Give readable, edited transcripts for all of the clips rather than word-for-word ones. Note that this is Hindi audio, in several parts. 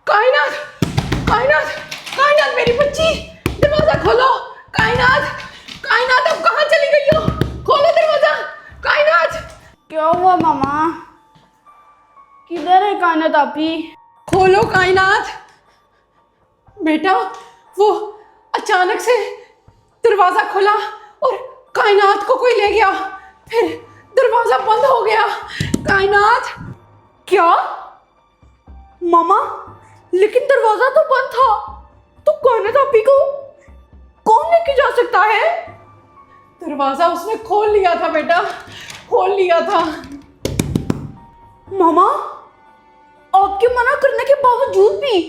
कायनात, कायनात, कायनात मेरी बच्ची, दरवाजा खोलो। कायनात, कायनात अब कहाँ चली गई हो? खोलो दरवाजा। कायनात, क्या हुआ मामा? किधर है कायनात आपी? खोलो कायनात। बेटा वो अचानक से दरवाजा खुला और कायनात को कोई ले गया, फिर दरवाजा बंद हो गया। कायनात, क्या मामा? लेकिन दरवाजा तो बंद था, तो कायनात आपी को कौन लेके जा सकता है? दरवाजा उसने खोल लिया था बेटा, खोल लिया था। मामा, आपके मना करने के बावजूद भी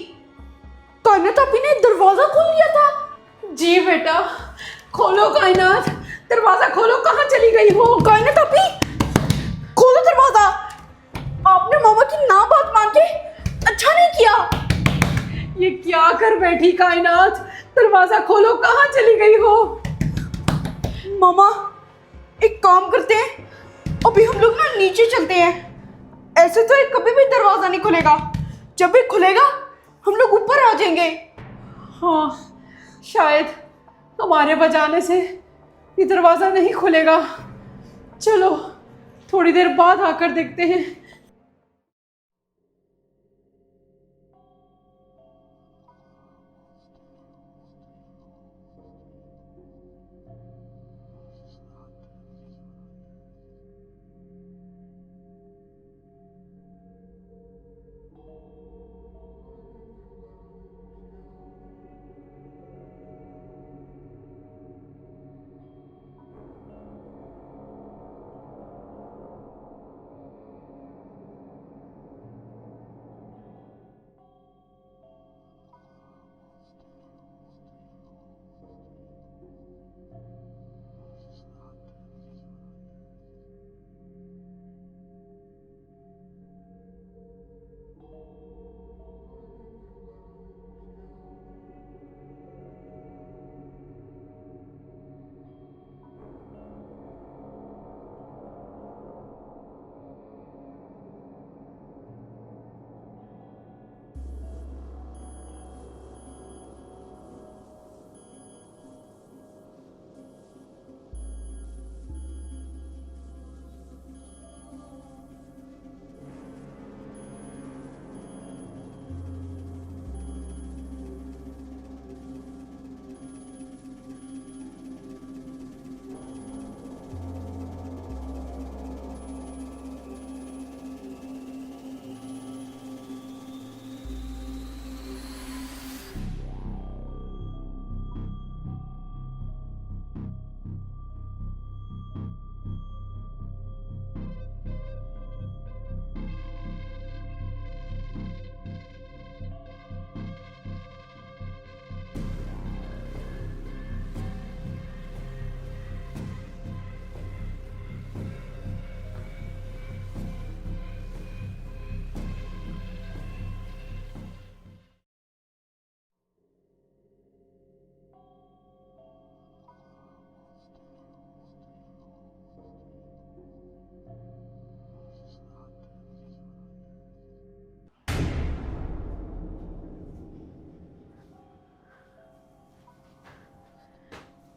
कायनात आपी ने दरवाजा खोल लिया था? जी बेटा, खोलो कायनात, दरवाजा खोलो। कहाँ चली गई हो? कायनात आपी, खोलो दरवाजा। आपने मामा की ना बात मान के अच्छा नहीं किया। ये क्या कर बैठी कायनात? दरवाजा खोलो, कहाँ चली गई हो? मामा, एक काम करते हैं, अभी हम लोग ना नीचे चलते हैं। ऐसे तो ये कभी भी दरवाजा नहीं खुलेगा। जब भी खुलेगा हम लोग ऊपर आ जाएंगे। हाँ, शायद हमारे बजाने से ये दरवाजा नहीं खुलेगा। चलो थोड़ी देर बाद आकर देखते हैं।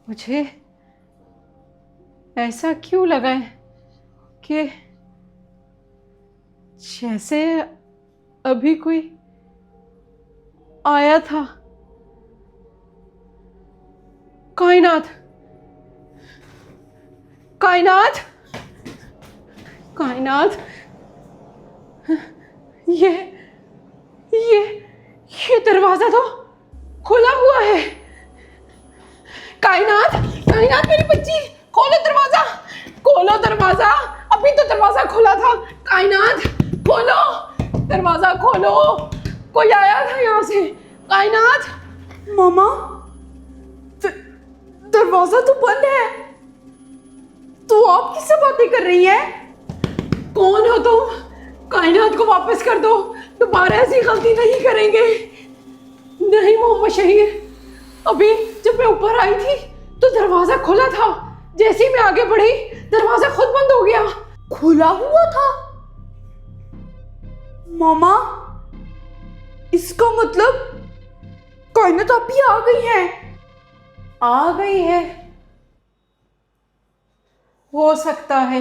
मुझे ऐसा क्यों लगा है कि जैसे अभी कोई आया था। कायनात, कायनात, कायनात, ये दरवाजा तो खुला हुआ है। कायनात, कायनात मेरी बच्ची, खोलो दरवाजा, खोलो दरवाजा। अभी तो दरवाजा खुला था। कायनात, खोलो दरवाजा, खोलो। कोई आया था यहाँ से। कायनात। मामा, दरवाजा तो बंद है, तो आप किससे बातें कर रही हैं? कौन हो तुम? कायनात को वापस कर दो, दोबारा ऐसी गलती नहीं करेंगे। नहीं मोहम्मद शहीर, अभी जब मैं ऊपर आई थी तो दरवाजा खुला था। जैसे ही मैं आगे बढ़ी दरवाजा खुद बंद हो गया। खुला हुआ था? मामा, इसका मतलब कायनात अभी आ गई है। आ गई है, हो सकता है।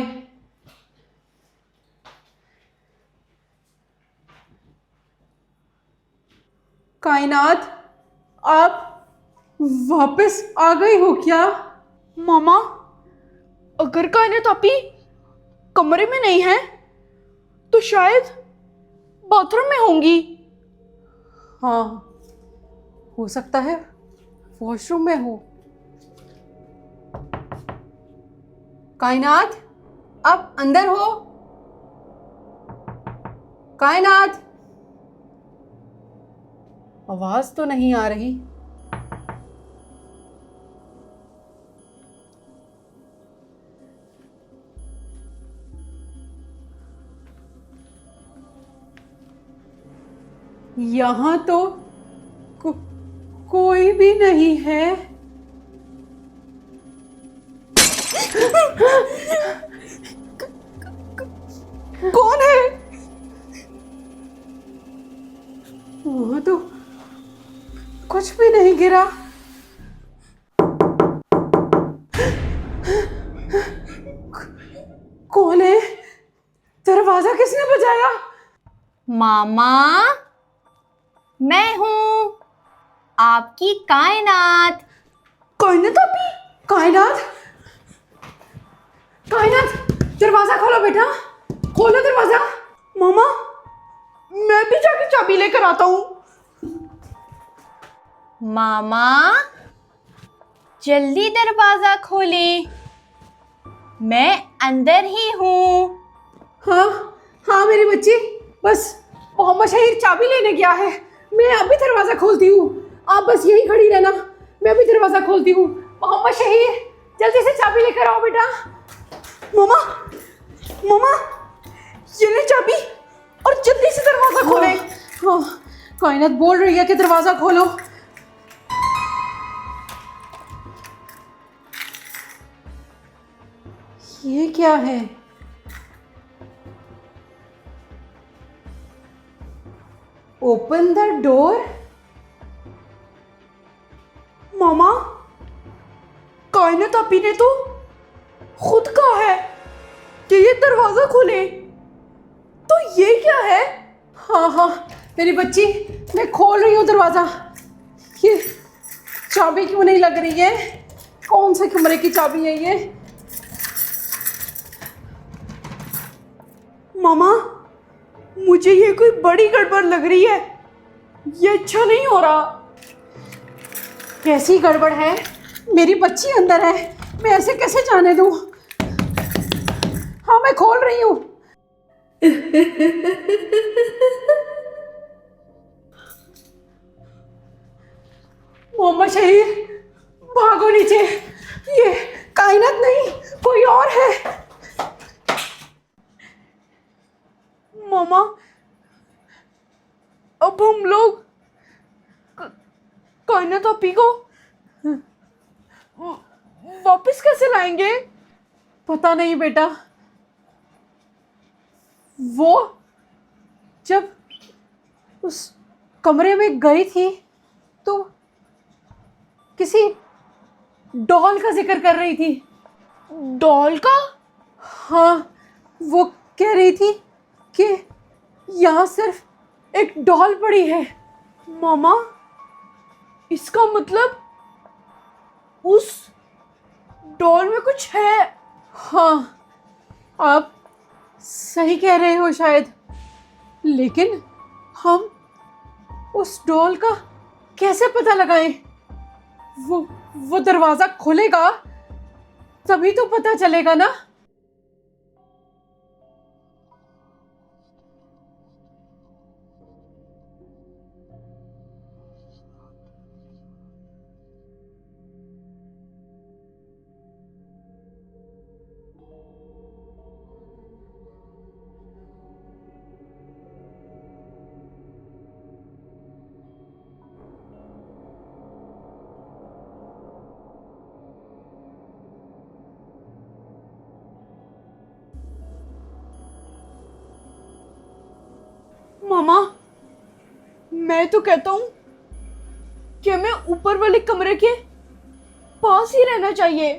कायनात, आप वापस आ गई हो क्या? मामा, अगर कायनात अभी कमरे में नहीं है तो शायद बाथरूम में होंगी। हाँ, हो सकता है वॉशरूम में हो। कायनात, आप अंदर हो? कायनात, आवाज तो नहीं आ रही। यहां तो को, कोई भी नहीं है। कौन है? वहां तो कुछ भी नहीं गिरा। कौन है? दरवाजा किसने बजाया? मामा, मैं हूँ आपकी कायनात। कायनात अभी? कायनात, कायनात, दरवाजा खोलो बेटा, खोलो दरवाजा। मामा, मैं भी जाके चाबी लेकर आता हूँ। मामा, जल्दी दरवाजा खोलें, मैं अंदर ही हूँ। हाँ, हाँ मेरी बच्ची, बस मोहम्मद शहीर चाबी लेने गया है। मैं अभी दरवाजा खोलती हूँ, आप बस यहीं खड़ी रहना, मैं अभी दरवाजा खोलती हूँ। मोहम्मद शहीर, जल्दी से चाबी लेकर आओ बेटा। मामा, मामा, ये ले चाबी और जल्दी से दरवाजा खोले। हाँ, कायनात बोल रही है कि दरवाजा खोलो। ये क्या है? Open the door. मामा, कायनात अभी ने तो खुद कहा है कि ये दरवाजा खोले, तो ये क्या है? हाँ हाँ मेरी बच्ची, मैं खोल रही हूँ दरवाजा। ये चाबी क्यों नहीं लग रही है? कौन से कमरे की चाबी है ये? मामा, मुझे ये कोई बड़ी गड़बड़ लग रही है। ये अच्छा नहीं हो रहा। कैसी गड़बड़ है? मेरी बच्ची अंदर है, मैं ऐसे कैसे जाने दूँ? हाँ, मैं खोल रही हूँ। मोहम्मद शहीर, भागो नीचे। ये कायनात नहीं, कोई और है। मामा, अब हम लोग कायनात अपी को वापस कैसे लाएंगे? पता नहीं बेटा, वो जब उस कमरे में गई थी तो किसी डॉल का जिक्र कर रही थी। डॉल का? हाँ, वो कह रही थी कि यहाँ सिर्फ एक डॉल पड़ी है। मामा, इसका मतलब उस डॉल में कुछ है। हाँ, आप सही कह रहे हो शायद, लेकिन हम उस डॉल का कैसे पता लगाएं? वो दरवाजा खुलेगा तभी तो पता चलेगा ना। मैं तो कहता हूँ कि हमें ऊपर वाले कमरे के पास ही रहना चाहिए,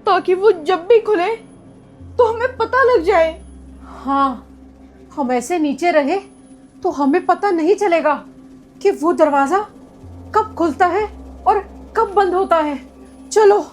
ताकि वो जब भी खुले तो हमें पता लग जाए। हाँ, हम ऐसे नीचे रहे तो हमें पता नहीं चलेगा कि वो दरवाजा कब खुलता है और कब बंद होता है। चलो।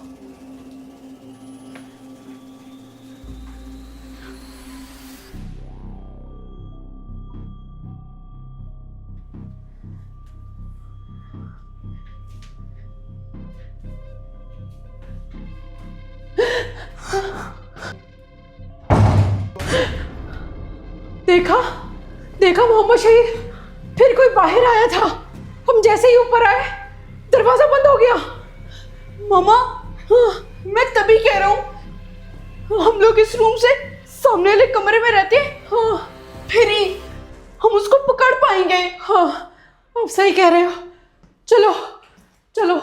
देखा देखा मोहम्मद शहीद, फिर कोई बाहर आया था। हम जैसे ही ऊपर आए दरवाजा बंद हो गया। मामा, मैं तभी कह रहा हूँ हम लोग इस रूम से सामने वाले कमरे में रहते हैं, फिर ही हम उसको पकड़ पाएंगे। हाँ, आप सही कह रहे हो। चलो चलो।